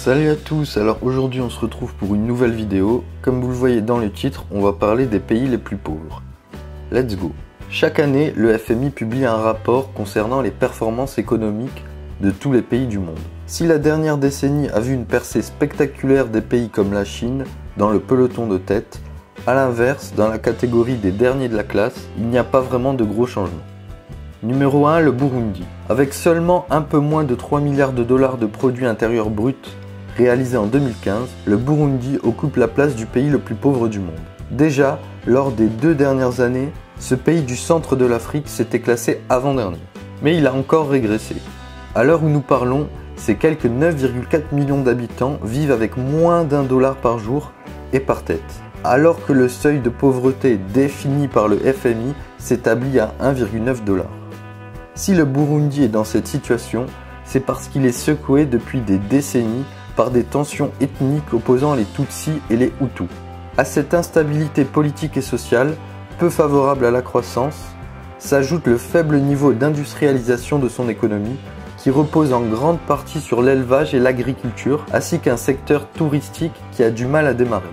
Salut à tous, alors aujourd'hui on se retrouve pour une nouvelle vidéo. Comme vous le voyez dans le titre, on va parler des pays les plus pauvres. Let's go. Chaque année, le FMI publie un rapport concernant les performances économiques de tous les pays du monde. Si la dernière décennie a vu une percée spectaculaire des pays comme la Chine dans le peloton de tête, à l'inverse, dans la catégorie des derniers de la classe, il n'y a pas vraiment de gros changements. Numéro 1, le Burundi. Avec seulement un peu moins de 3 milliards de dollars de produit intérieur brut réalisé en 2015, le Burundi occupe la place du pays le plus pauvre du monde. Déjà, lors des 2 dernières années, ce pays du centre de l'Afrique s'était classé avant-dernier. Mais il a encore régressé. À l'heure où nous parlons, ces quelques 9,4 millions d'habitants vivent avec moins d'1 dollar par jour et par tête. Alors que le seuil de pauvreté défini par le FMI s'établit à 1,9 $. Si le Burundi est dans cette situation, c'est parce qu'il est secoué depuis des décennies par des tensions ethniques opposant les Tutsis et les Hutus. À cette instabilité politique et sociale, peu favorable à la croissance, s'ajoute le faible niveau d'industrialisation de son économie, qui repose en grande partie sur l'élevage et l'agriculture, ainsi qu'un secteur touristique qui a du mal à démarrer.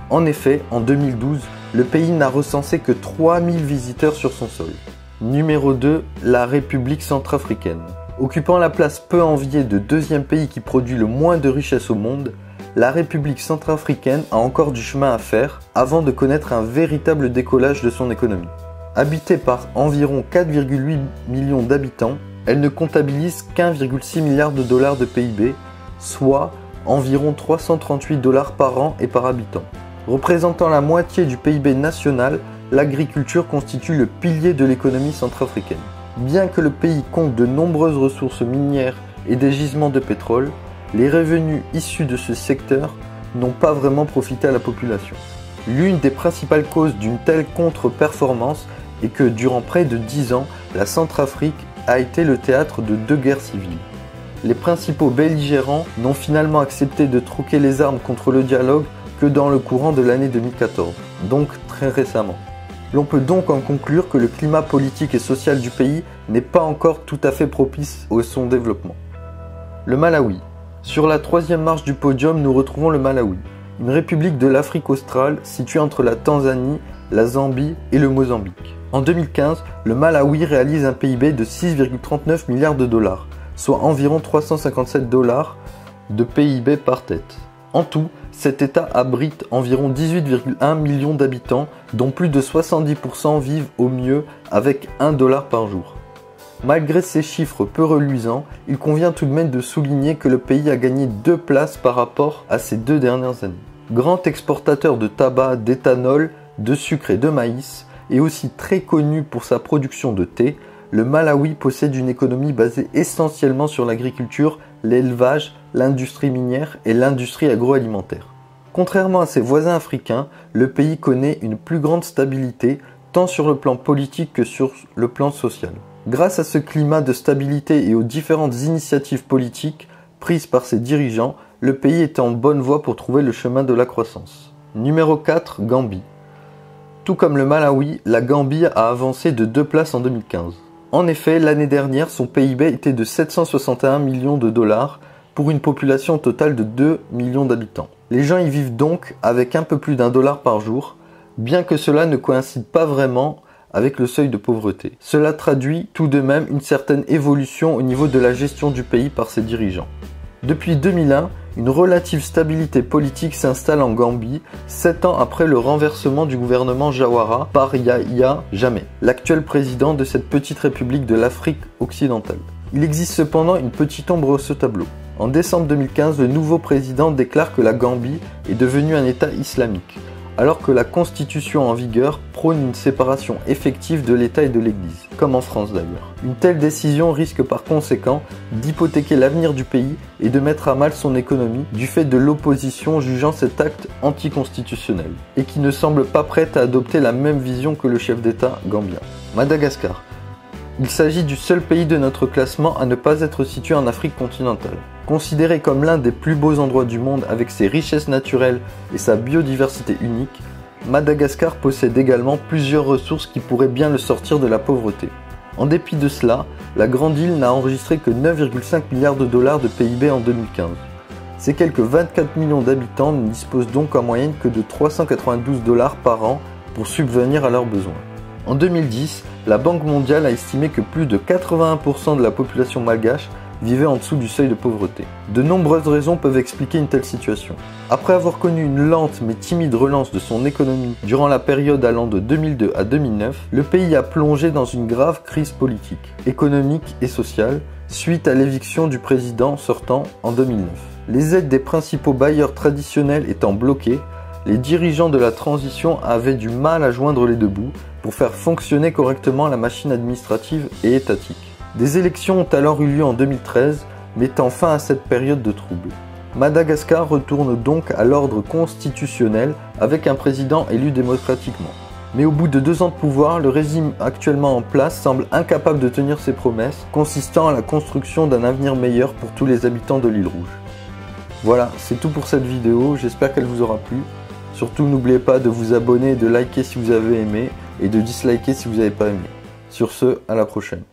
En effet, en 2012, le pays n'a recensé que 3000 visiteurs sur son sol. Numéro 2, la République centrafricaine. Occupant la place peu enviée de deuxième pays qui produit le moins de richesses au monde, la République centrafricaine a encore du chemin à faire avant de connaître un véritable décollage de son économie. Habitée par environ 4,8 millions d'habitants, elle ne comptabilise qu'1,6 milliard de dollars de PIB, soit environ 338 $ par an et par habitant. Représentant la moitié du PIB national, l'agriculture constitue le pilier de l'économie centrafricaine. Bien que le pays compte de nombreuses ressources minières et des gisements de pétrole, les revenus issus de ce secteur n'ont pas vraiment profité à la population. L'une des principales causes d'une telle contre-performance est que durant près de 10 ans, la Centrafrique a été le théâtre de 2 guerres civiles. Les principaux belligérants n'ont finalement accepté de troquer les armes contre le dialogue que dans le courant de l'année 2014, donc très récemment. L'on peut donc en conclure que le climat politique et social du pays n'est pas encore tout à fait propice à son développement. Le Malawi. Sur la 3e marche du podium, nous retrouvons le Malawi, une république de l'Afrique australe située entre la Tanzanie, la Zambie et le Mozambique. En 2015, le Malawi réalise un PIB de 6,39 milliards de dollars, soit environ 357 $ de PIB par tête. En tout, cet État abrite environ 18,1 millions d'habitants, dont plus de 70% vivent au mieux avec 1 $ par jour. Malgré ces chiffres peu reluisants, il convient tout de même de souligner que le pays a gagné 2 places par rapport à ces 2 dernières années. Grand exportateur de tabac, d'éthanol, de sucre et de maïs, et aussi très connu pour sa production de thé, le Malawi possède une économie basée essentiellement sur l'agriculture, l'élevage, l'industrie minière et l'industrie agroalimentaire. Contrairement à ses voisins africains, le pays connaît une plus grande stabilité tant sur le plan politique que sur le plan social. Grâce à ce climat de stabilité et aux différentes initiatives politiques prises par ses dirigeants, le pays est en bonne voie pour trouver le chemin de la croissance. Numéro 4, Gambie. Tout comme le Malawi, la Gambie a avancé de 2 places en 2015. En effet, l'année dernière, son PIB était de 761 millions de dollars pour une population totale de 2 millions d'habitants. Les gens y vivent donc avec un peu plus d'1 $ par jour, bien que cela ne coïncide pas vraiment avec le seuil de pauvreté. Cela traduit tout de même une certaine évolution au niveau de la gestion du pays par ses dirigeants. Depuis 2001, une relative stabilité politique s'installe en Gambie, 7 ans après le renversement du gouvernement Jawara par Yahya Jammeh, l'actuel président de cette petite république de l'Afrique occidentale. Il existe cependant une petite ombre à ce tableau. En décembre 2015, le nouveau président déclare que la Gambie est devenue un État islamique, alors que la constitution en vigueur prône une séparation effective de l'État et de l'Église, comme en France d'ailleurs. Une telle décision risque par conséquent d'hypothéquer l'avenir du pays et de mettre à mal son économie du fait de l'opposition jugeant cet acte anticonstitutionnel, et qui ne semble pas prête à adopter la même vision que le chef d'État gambien. Madagascar. Il s'agit du seul pays de notre classement à ne pas être situé en Afrique continentale. Considéré comme l'un des plus beaux endroits du monde avec ses richesses naturelles et sa biodiversité unique, Madagascar possède également plusieurs ressources qui pourraient bien le sortir de la pauvreté. En dépit de cela, la grande île n'a enregistré que 9,5 milliards de dollars de PIB en 2015. Ces quelques 24 millions d'habitants ne disposent donc en moyenne que de 392 $ par an pour subvenir à leurs besoins. En 2010, la Banque mondiale a estimé que plus de 81% de la population malgache vivait en dessous du seuil de pauvreté. De nombreuses raisons peuvent expliquer une telle situation. Après avoir connu une lente mais timide relance de son économie durant la période allant de 2002 à 2009, le pays a plongé dans une grave crise politique, économique et sociale suite à l'éviction du président sortant en 2009. Les aides des principaux bailleurs traditionnels étant bloquées, les dirigeants de la transition avaient du mal à joindre les deux bouts pour faire fonctionner correctement la machine administrative et étatique. Des élections ont alors eu lieu en 2013, mettant fin à cette période de troubles. Madagascar retourne donc à l'ordre constitutionnel avec un président élu démocratiquement. Mais au bout de 2 ans de pouvoir, le régime actuellement en place semble incapable de tenir ses promesses, consistant à la construction d'un avenir meilleur pour tous les habitants de l'île Rouge. Voilà, c'est tout pour cette vidéo, j'espère qu'elle vous aura plu. Surtout n'oubliez pas de vous abonner, de liker si vous avez aimé et de disliker si vous n'avez pas aimé. Sur ce, à la prochaine.